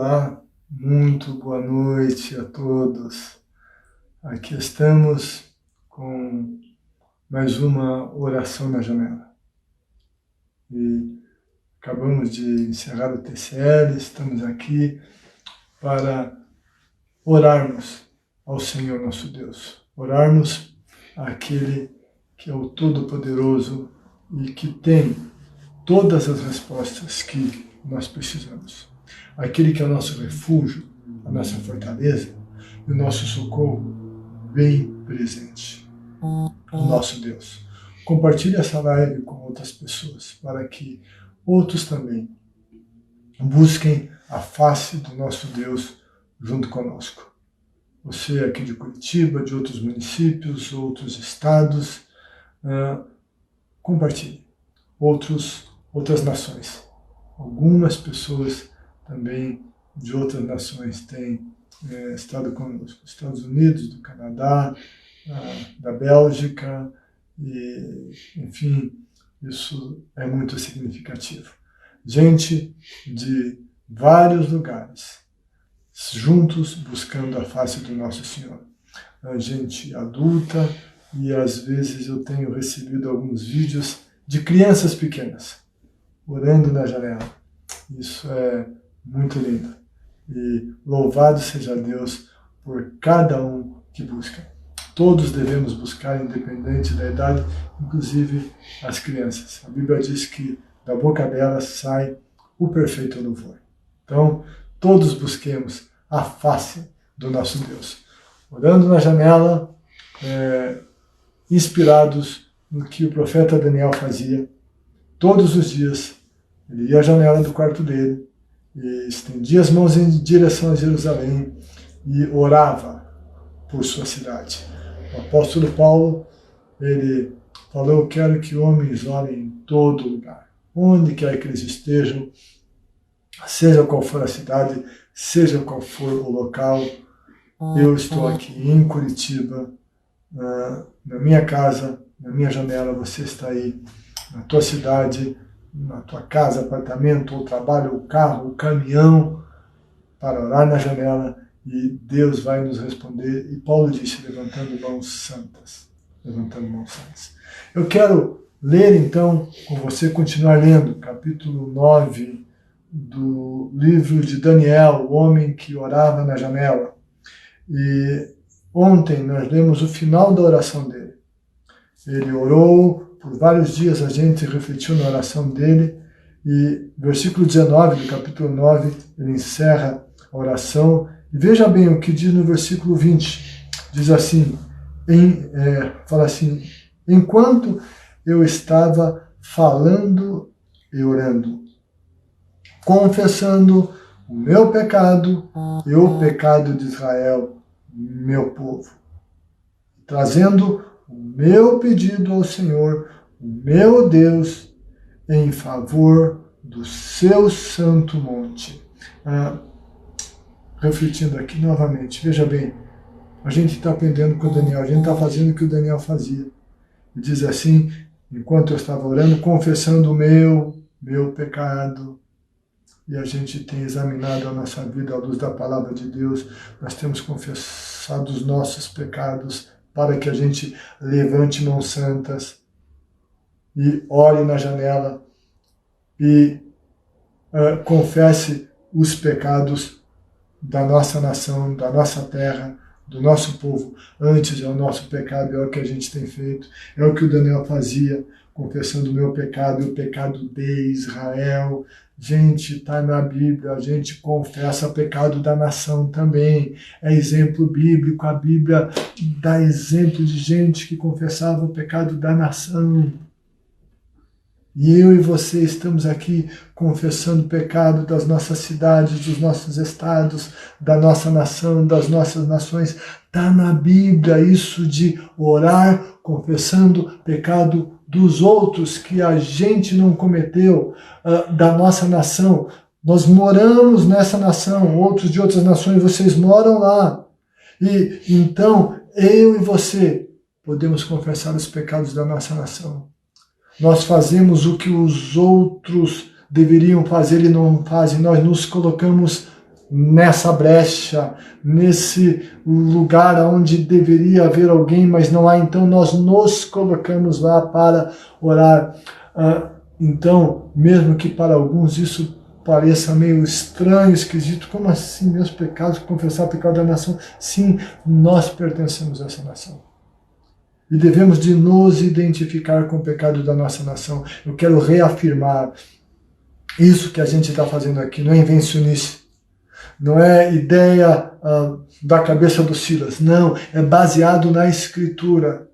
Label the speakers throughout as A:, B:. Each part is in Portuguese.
A: Olá, muito boa noite a todos. Aqui estamos com mais uma oração na janela. E acabamos de encerrar o TCL, estamos aqui para orarmos ao Senhor nosso Deus. Orarmos àquele que é o Todo-Poderoso e que tem todas as respostas que nós precisamos. Aquele que é o nosso refúgio, a nossa fortaleza e o nosso socorro bem presente. O nosso Deus. Compartilhe essa live com outras pessoas para que outros também busquem a face do nosso Deus junto conosco. Você aqui de Curitiba, de outros municípios, outros estados, compartilhe. Outras nações. Algumas pessoas também de outras nações têm estado conosco. Estados Unidos, do Canadá, da Bélgica, e, enfim, isso é muito significativo. Gente de vários lugares, juntos buscando a face do nosso Senhor. A gente adulta, e às vezes eu tenho recebido alguns vídeos de crianças pequenas orando na janela. Isso é muito lindo. E louvado seja Deus por cada um que busca. Todos devemos buscar, independente da idade, inclusive as crianças. A Bíblia diz que da boca delas sai o perfeito louvor. Então, todos busquemos a face do nosso Deus. Orando na janela, inspirados no que o profeta Daniel fazia todos os dias. Ele ia à janela do quarto dele e estendia as mãos em direção a Jerusalém e orava por sua cidade. O apóstolo Paulo, ele falou: eu quero que homens orem em todo lugar, onde quer que eles estejam, seja qual for a cidade, seja qual for o local. Eu estou aqui em Curitiba, na minha casa, na minha janela, você está aí, na tua cidade, na tua casa, apartamento, ou trabalho, ou carro, ou caminhão, para orar na janela, e Deus vai nos responder. E Paulo disse, levantando mãos santas. Levantando mãos santas. Eu quero ler então, com você, continuar lendo, capítulo 9 do livro de Daniel, o homem que orava na janela. E ontem nós lemos o final da oração dele. Ele orou por vários dias, a gente refletiu na oração dele, e versículo 19 do capítulo 9, ele encerra a oração. E veja bem o que diz no versículo 20. Diz assim, fala assim: enquanto eu estava falando e orando, confessando o meu pecado e o pecado de Israel, meu povo, trazendo o meu pedido ao Senhor, o meu Deus, em favor do seu santo monte. Refletindo aqui novamente, veja bem, a gente está aprendendo com o Daniel, a gente está fazendo o que o Daniel fazia. E diz assim, enquanto eu estava orando, confessando o meu pecado. E a gente tem examinado a nossa vida à luz da palavra de Deus, nós temos confessado os nossos pecados, para que a gente levante mãos santas e ore na janela e confesse os pecados da nossa nação, da nossa terra, do nosso povo. Antes é o nosso pecado, é o que a gente tem feito, é o que o Daniel fazia, confessando o meu pecado e o pecado de Israel. Gente, está na Bíblia, a gente confessa o pecado da nação também. É exemplo bíblico, a Bíblia dá exemplo de gente que confessava o pecado da nação. E eu e você estamos aqui confessando o pecado das nossas cidades, dos nossos estados, da nossa nação, das nossas nações. Está na Bíblia isso de orar confessando o pecado dos outros que a gente não cometeu, da nossa nação. Nós moramos nessa nação, outros de outras nações, vocês moram lá. E então, eu e você podemos confessar os pecados da nossa nação. Nós fazemos o que os outros deveriam fazer e não fazem. Nós nos colocamos nessa brecha, nesse lugar onde deveria haver alguém, mas não há, então nós nos colocamos lá para orar. Então, mesmo que para alguns isso pareça meio estranho, esquisito, como assim meus pecados, confessar o pecado da nação? Sim, nós pertencemos a essa nação. E devemos de nos identificar com o pecado da nossa nação. Eu quero reafirmar isso que a gente está fazendo aqui, não é invencionice, não é ideia da cabeça do Silas, não, é baseado na Escritura.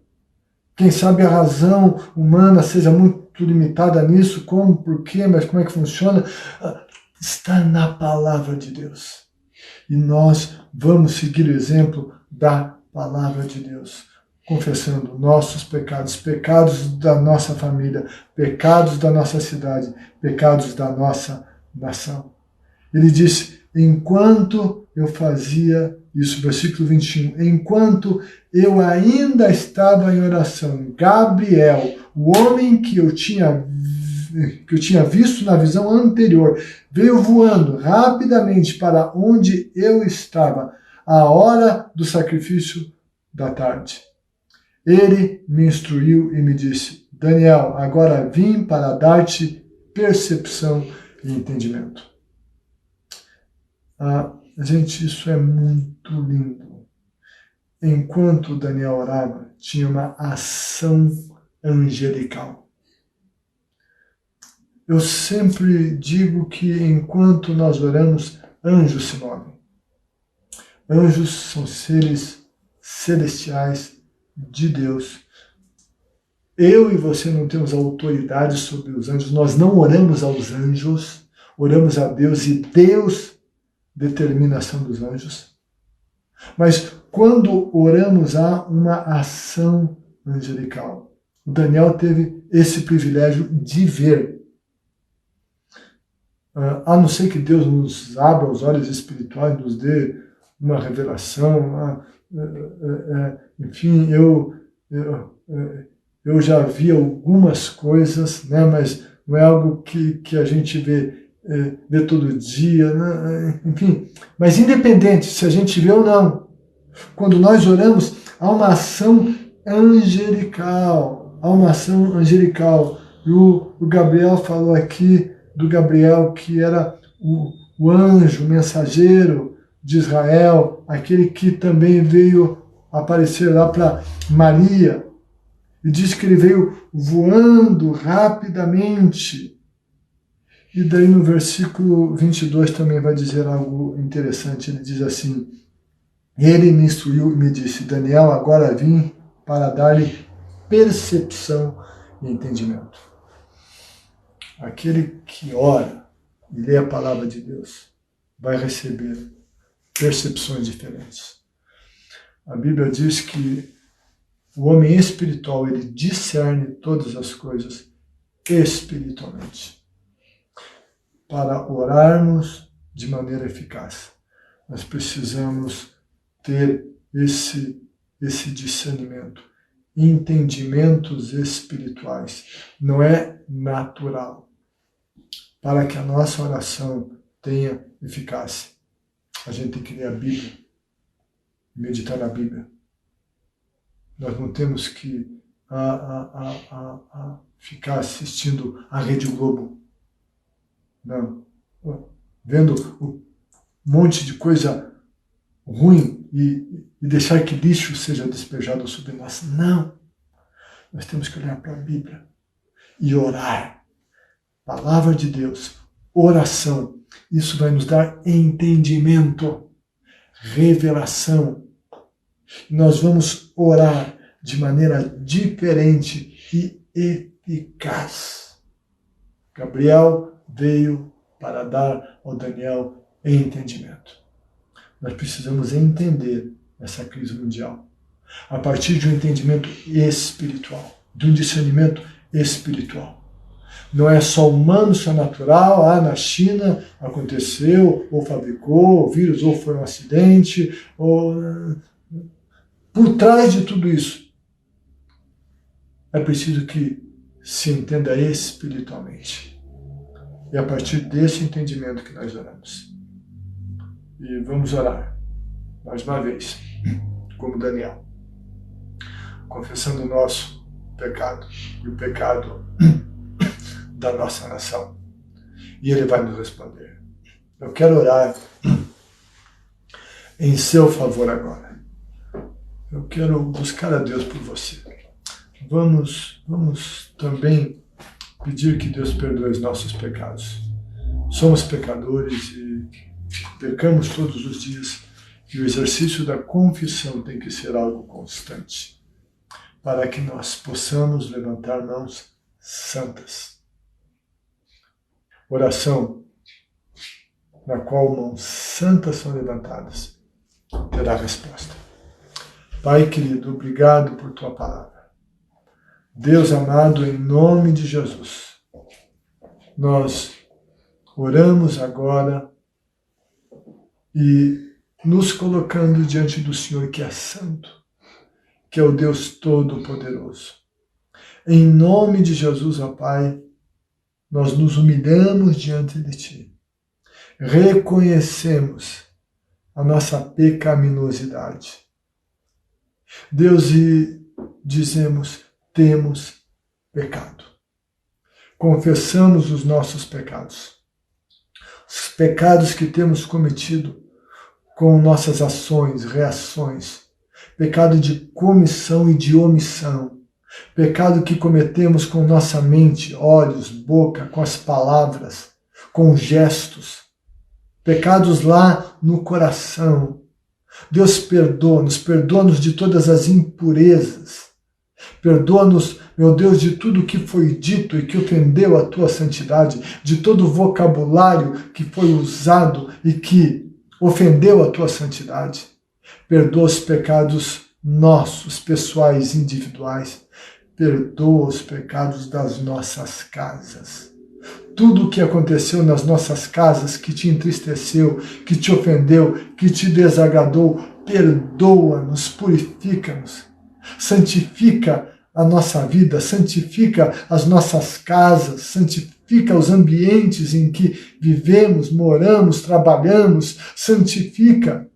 A: Quem sabe a razão humana seja muito limitada nisso, como, por quê, mas como é que funciona, está na palavra de Deus. E nós vamos seguir o exemplo da palavra de Deus, confessando nossos pecados, pecados da nossa família, pecados da nossa cidade, pecados da nossa nação. Ele disse, enquanto eu fazia isso, versículo 21, enquanto eu ainda estava em oração, Gabriel, o homem que eu tinha visto na visão anterior, veio voando rapidamente para onde eu estava, à hora do sacrifício da tarde. Ele me instruiu e me disse, Daniel, agora vim para dar-te percepção e entendimento. Gente, isso é muito lindo. Enquanto Daniel orava, tinha uma ação angelical. Eu sempre digo que enquanto nós oramos, anjos se movem. Anjos são seres celestiais de Deus. Eu e você não temos autoridade sobre os anjos, nós não oramos aos anjos, oramos a Deus e Deus determina a ação dos anjos. Mas quando oramos, há uma ação angelical. O Daniel teve esse privilégio de ver. A não ser que Deus nos abra os olhos espirituais, nos dê uma revelação. Enfim, eu já vi algumas coisas, né, mas não é algo que a gente vê todo dia, né? Enfim. Mas independente se a gente vê ou não, quando nós oramos, há uma ação angelical. Há uma ação angelical. E o Gabriel falou aqui do Gabriel, que era o anjo, o mensageiro de Israel, aquele que também veio aparecer lá para Maria. E diz que ele veio voando rapidamente. E daí no versículo 22 também vai dizer algo interessante. Ele diz assim, ele me instruiu e me disse, Daniel, agora vim para dar-lhe percepção e entendimento. Aquele que ora e lê a palavra de Deus vai receber percepções diferentes. A Bíblia diz que o homem espiritual, ele discerne todas as coisas espiritualmente. Para orarmos de maneira eficaz, nós precisamos ter esse discernimento, entendimentos espirituais. Não é natural. Para que a nossa oração tenha eficácia, a gente tem que ler a Bíblia, meditar na Bíblia. Nós não temos que ficar assistindo a Rede Globo. Não. Vendo um monte de coisa ruim e deixar que lixo seja despejado sobre nós. Não. Nós temos que olhar para a Bíblia e orar. Palavra de Deus, oração. Isso vai nos dar entendimento, revelação. Nós vamos orar de maneira diferente e eficaz. Gabriel veio para dar ao Daniel entendimento. Nós precisamos entender essa crise mundial a partir de um entendimento espiritual, de um discernimento espiritual. Não é só humano, só natural, na China aconteceu, ou fabricou, o vírus, ou foi um acidente, ou... Por trás de tudo isso, é preciso que se entenda espiritualmente. E a partir desse entendimento que nós oramos. E vamos orar, mais uma vez, como Daniel, confessando o nosso pecado e o pecado da nossa nação. E Ele vai nos responder. Eu quero orar em seu favor agora. Eu quero buscar a Deus por você. Vamos também pedir que Deus perdoe os nossos pecados. Somos pecadores e pecamos todos os dias. E o exercício da confissão tem que ser algo constante, para que nós possamos levantar mãos santas. Oração na qual mãos santas são levantadas terá resposta. Pai querido, obrigado por tua palavra. Deus amado, em nome de Jesus, nós oramos agora e nos colocando diante do Senhor que é santo, que é o Deus Todo-Poderoso. Em nome de Jesus, ó Pai, nós nos humilhamos diante de Ti. Reconhecemos a nossa pecaminosidade. Deus, e dizemos, temos pecado. Confessamos os nossos pecados. Os pecados que temos cometido com nossas ações, reações. Pecado de comissão e de omissão. Pecado que cometemos com nossa mente, olhos, boca, com as palavras, com gestos. Pecados lá no coração. Deus perdoa-nos de todas as impurezas. Perdoa-nos, meu Deus, de tudo que foi dito e que ofendeu a tua santidade, de todo o vocabulário que foi usado e que ofendeu a tua santidade. Perdoa os pecados nossos, pessoais, individuais. Perdoa os pecados das nossas casas. Tudo o que aconteceu nas nossas casas que te entristeceu, que te ofendeu, que te desagradou, perdoa-nos, purifica-nos. Santifica a nossa vida, santifica as nossas casas, santifica os ambientes em que vivemos, moramos, trabalhamos, santifica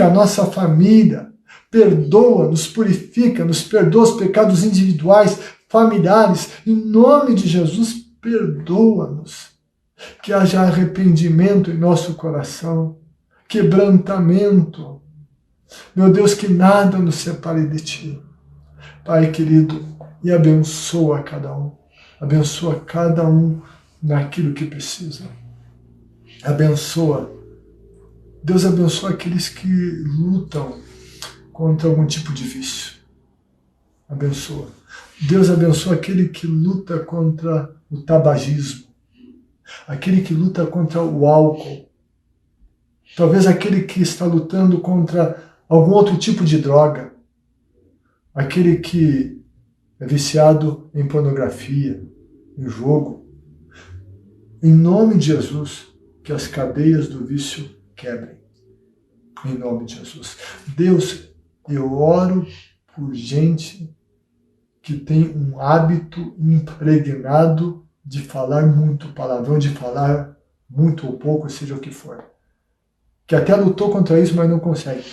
A: a nossa família, perdoa-nos, purifica-nos, perdoa os pecados individuais, familiares, em nome de Jesus, perdoa-nos. Que haja arrependimento em nosso coração, quebrantamento. Meu Deus, que nada nos separe de Ti. Pai querido, e abençoa cada um. Abençoa cada um naquilo que precisa. Abençoa. Deus abençoa aqueles que lutam contra algum tipo de vício. Abençoa. Deus abençoa aquele que luta contra o tabagismo. Aquele que luta contra o álcool. Talvez aquele que está lutando contra algum outro tipo de droga. Aquele que é viciado em pornografia, em jogo. Em nome de Jesus, que as cadeias do vício quebrem. Em nome de Jesus. Deus, eu oro por gente que tem um hábito impregnado de falar muito palavrão, de falar muito ou pouco, seja o que for. Que até lutou contra isso, mas não consegue.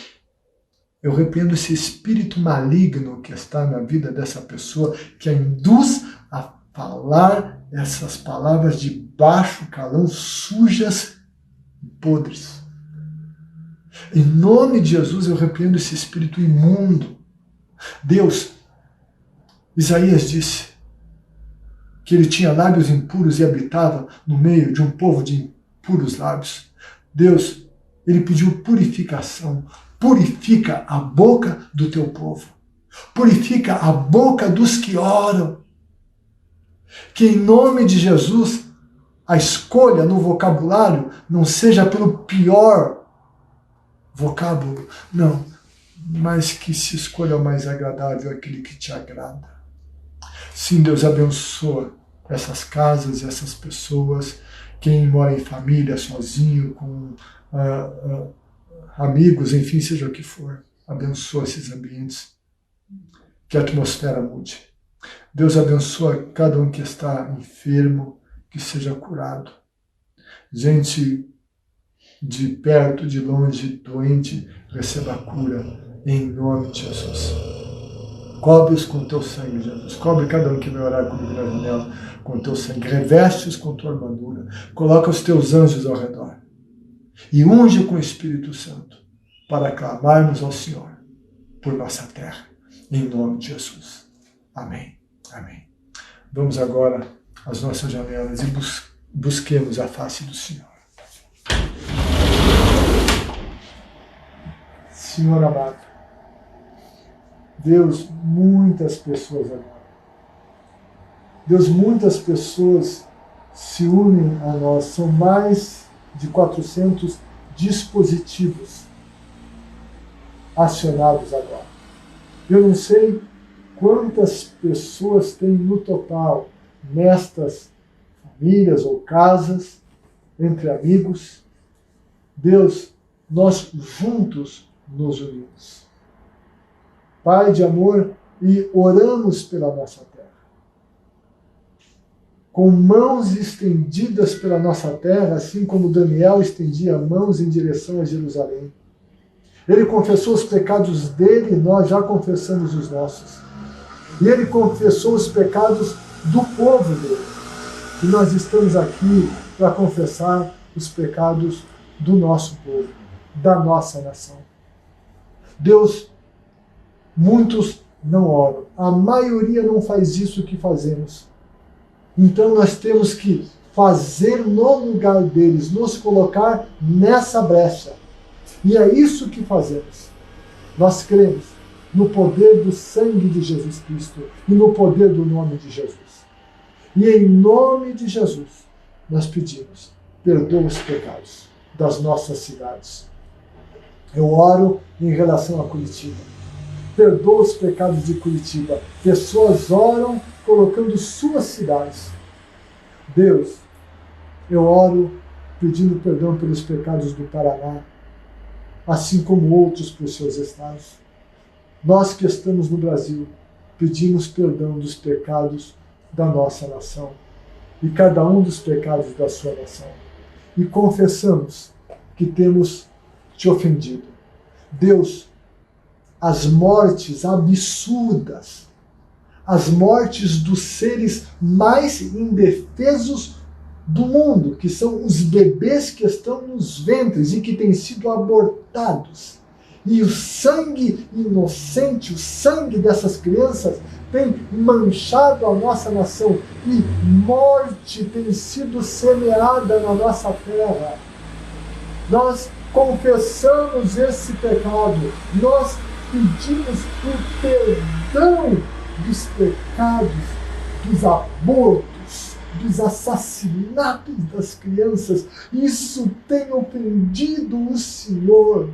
A: Eu repreendo esse espírito maligno que está na vida dessa pessoa, que a induz a falar essas palavras de baixo calão, sujas e podres. Em nome de Jesus, eu repreendo esse espírito imundo. Deus, Isaías disse que ele tinha lábios impuros e habitava no meio de um povo de impuros lábios. Deus, ele pediu purificação. Purifica a boca do teu povo. Purifica a boca dos que oram. Que em nome de Jesus, a escolha no vocabulário não seja pelo pior vocábulo, não, mas que se escolha o mais agradável, aquele que te agrada. Sim, Deus abençoa essas casas, essas pessoas, quem mora em família, sozinho, com amigos, enfim, seja o que for. Abençoa esses ambientes, que a atmosfera mude. Deus abençoa cada um que está enfermo, que seja curado. Gente de perto, de longe, doente, receba a cura, em nome de Jesus. Cobre-os com teu sangue, Jesus. Cobre cada um que vai orar comigo na janela com teu sangue. Reveste-os com tua armadura. Coloca os teus anjos ao redor. E unge com o Espírito Santo para clamarmos ao Senhor por nossa terra. Em nome de Jesus. Amém. Amém. Vamos agora às nossas janelas e busquemos a face do Senhor. Senhor amado, Deus, muitas pessoas agora. Deus, muitas pessoas se unem a nós. São mais de 400 dispositivos acionados agora. Eu não sei quantas pessoas tem no total nestas famílias ou casas, entre amigos. Deus, nós juntos nos unimos. Pai de amor, e oramos pela nossa terra. Com mãos estendidas pela nossa terra, assim como Daniel estendia mãos em direção a Jerusalém. Ele confessou os pecados dele, nós já confessamos os nossos. E ele confessou os pecados do povo dele. E nós estamos aqui para confessar os pecados do nosso povo, da nossa nação. Deus, muitos não oram. A maioria não faz isso que fazemos. Então nós temos que fazer no lugar deles, nos colocar nessa brecha. E é isso que fazemos. Nós cremos no poder do sangue de Jesus Cristo e no poder do nome de Jesus. E em nome de Jesus, nós pedimos, perdoa os pecados das nossas cidades. Eu oro em relação a Curitiba. Perdoa os pecados de Curitiba. Pessoas oram colocando suas cidades. Deus, eu oro pedindo perdão pelos pecados do Paraná, assim como outros para os seus estados. Nós que estamos no Brasil, pedimos perdão dos pecados da nossa nação e cada um dos pecados da sua nação. E confessamos que temos te ofendido. Deus, as mortes absurdas, as mortes dos seres mais indefesos do mundo, que são os bebês que estão nos ventres e que têm sido abortados. E o sangue inocente, o sangue dessas crianças tem manchado a nossa nação e morte tem sido semeada na nossa terra. Nós confessamos esse pecado, nós pedimos o perdão dos pecados, dos abortos, dos assassinatos das crianças. Isso tem ofendido o Senhor.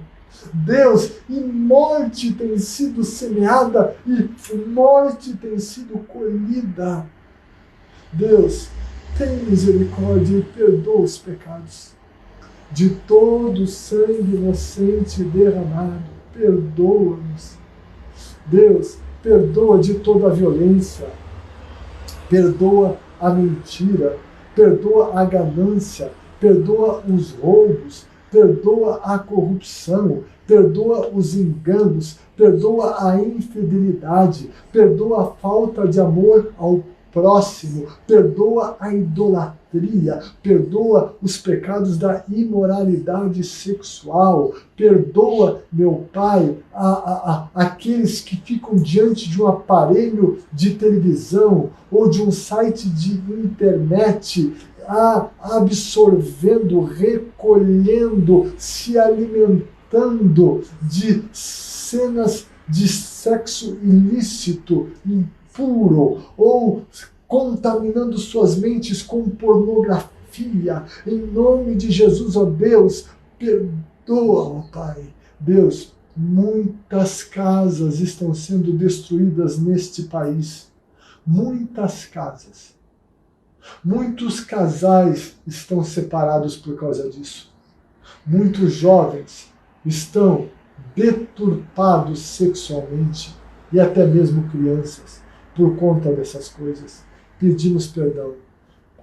A: Deus, e morte tem sido semeada e morte tem sido colhida. Deus, tem misericórdia e perdoa os pecados de todo o sangue inocente derramado. Perdoa-nos. Deus, perdoa de toda a violência, perdoa a mentira, perdoa a ganância, perdoa os roubos, perdoa a corrupção, perdoa os enganos, perdoa a infidelidade, perdoa a falta de amor ao próximo, perdoa a idolatria, perdoa os pecados da imoralidade sexual, perdoa, meu Pai, aqueles que ficam diante de um aparelho de televisão ou de um site de internet, absorvendo, recolhendo, se alimentando de cenas de sexo ilícito, impuro, ou contaminando suas mentes com pornografia. Em nome de Jesus, ó Deus, perdoa, ó Pai. Deus, muitas casas estão sendo destruídas neste país. Muitas casas. Muitos casais estão separados por causa disso. Muitos jovens estão deturpados sexualmente e até mesmo crianças por conta dessas coisas. Pedimos perdão.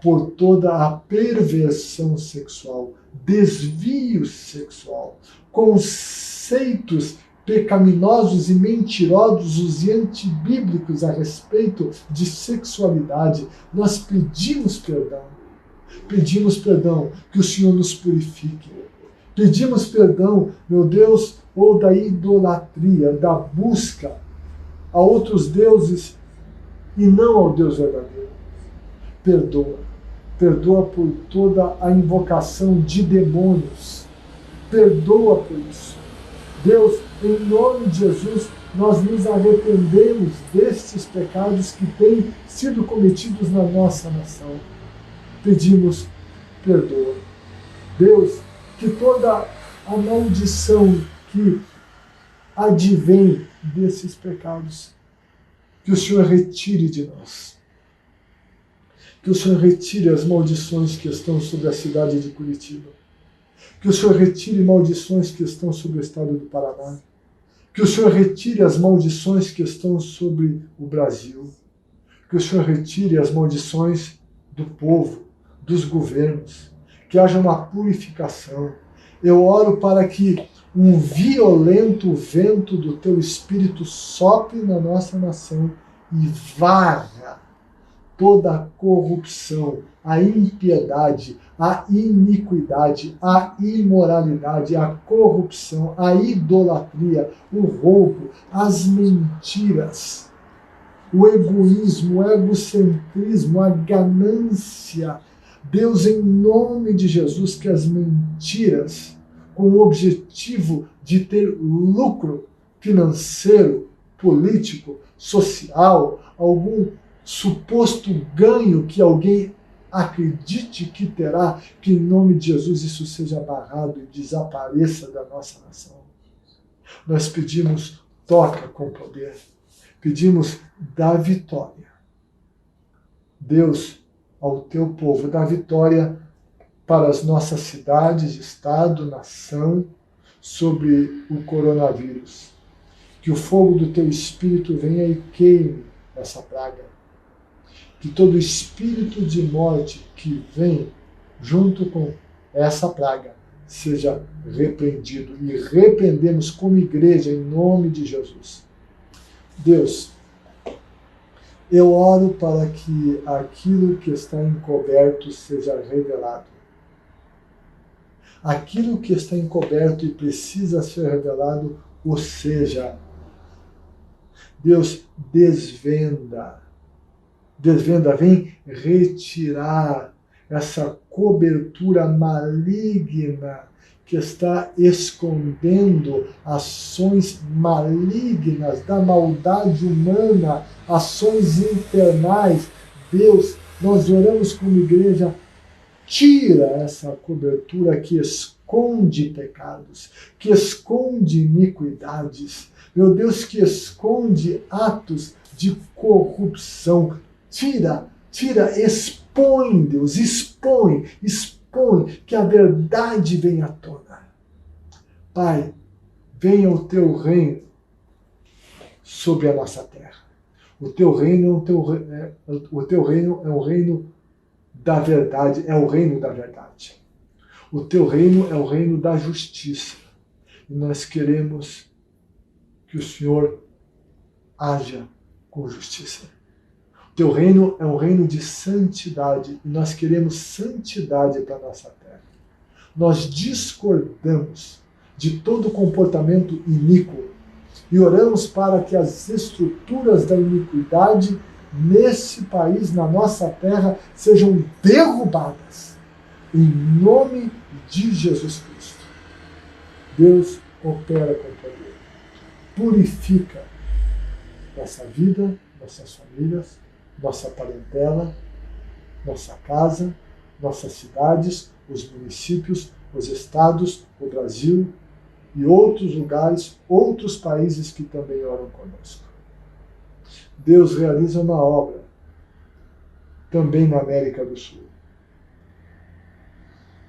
A: por toda a perversão sexual, desvio sexual, conceitos pecaminosos e mentirosos e antibíblicos a respeito de sexualidade. Nós pedimos perdão. Pedimos perdão, que o Senhor nos purifique. Pedimos perdão, meu Deus, ou da idolatria, da busca a outros deuses e não ao Deus verdadeiro. Perdoa. Perdoa por toda a invocação de demônios. Perdoa por isso. Deus, em nome de Jesus, nós nos arrependemos destes pecados que têm sido cometidos na nossa nação. Pedimos, perdoa. Deus, que toda a maldição que advém desses pecados, que o Senhor retire de nós. Que o Senhor retire as maldições que estão sobre a cidade de Curitiba. Que o Senhor retire maldições que estão sobre o estado do Paraná. Que o Senhor retire as maldições que estão sobre o Brasil. Que o Senhor retire as maldições do povo, dos governos. Que haja uma purificação. Eu oro para que um violento vento do Teu Espírito sopre na nossa nação e varra toda a corrupção, a impiedade, a iniquidade, a imoralidade, a corrupção, a idolatria, o roubo, as mentiras, o egoísmo, o egocentrismo, a ganância. Deus, em nome de Jesus, que as mentiras, com o objetivo de ter lucro financeiro, político, social, algum suposto ganho que alguém acredite que terá, que em nome de Jesus isso seja barrado e desapareça da nossa nação. Nós pedimos, toca com poder. Pedimos, dá vitória. Deus, ao Teu povo, dá vitória para as nossas cidades, estado, nação, sobre o coronavírus. Que o fogo do Teu Espírito venha e queime essa praga. Que todo espírito de morte que vem junto com essa praga seja repreendido. E repreendemos como igreja em nome de Jesus. Deus, eu oro para que aquilo que está encoberto seja revelado. Aquilo que está encoberto e precisa ser revelado, ou seja, Deus, desvenda, vem retirar essa cobertura maligna que está escondendo ações malignas da maldade humana, ações infernais. Deus, nós oramos como igreja, tira essa cobertura que esconde pecados, que esconde iniquidades, meu Deus, que esconde atos de corrupção. Tira, expõe, Deus, expõe, que a verdade venha à tona. Pai, venha o Teu reino sobre a nossa terra. O Teu reino é o reino da verdade, é o reino da verdade. O Teu reino é o reino da justiça. E nós queremos que o Senhor haja com justiça. O Teu reino é um reino de santidade e nós queremos santidade para a nossa terra. Nós discordamos de todo comportamento iníquo e oramos para que as estruturas da iniquidade nesse país, na nossa terra, sejam derrubadas em nome de Jesus Cristo. Deus opera com poder. Purifica nossa vida, nossas famílias, nossa parentela, nossa casa, nossas cidades, os municípios, os estados, o Brasil e outros lugares, outros países que também oram conosco. Deus realiza uma obra também na América do Sul.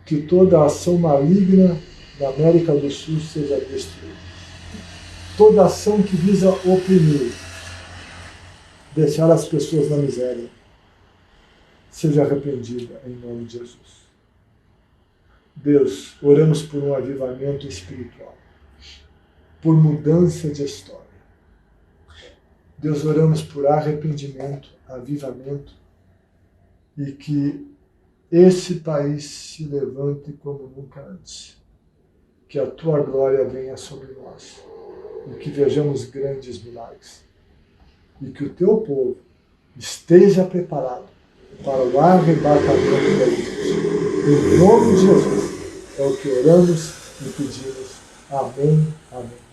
A: Que toda ação maligna da América do Sul seja destruída. Toda ação que visa oprimir, deixar as pessoas na miséria, seja arrependida em nome de Jesus. Deus, oramos por um avivamento espiritual, por mudança de história. Deus, oramos por arrependimento, avivamento, e que esse país se levante como nunca antes. Que a tua glória venha sobre nós e que vejamos grandes milagres. E que o teu povo esteja preparado para o arrebatamento da igreja. Em nome de Jesus, é o que oramos e pedimos. Amém. Amém.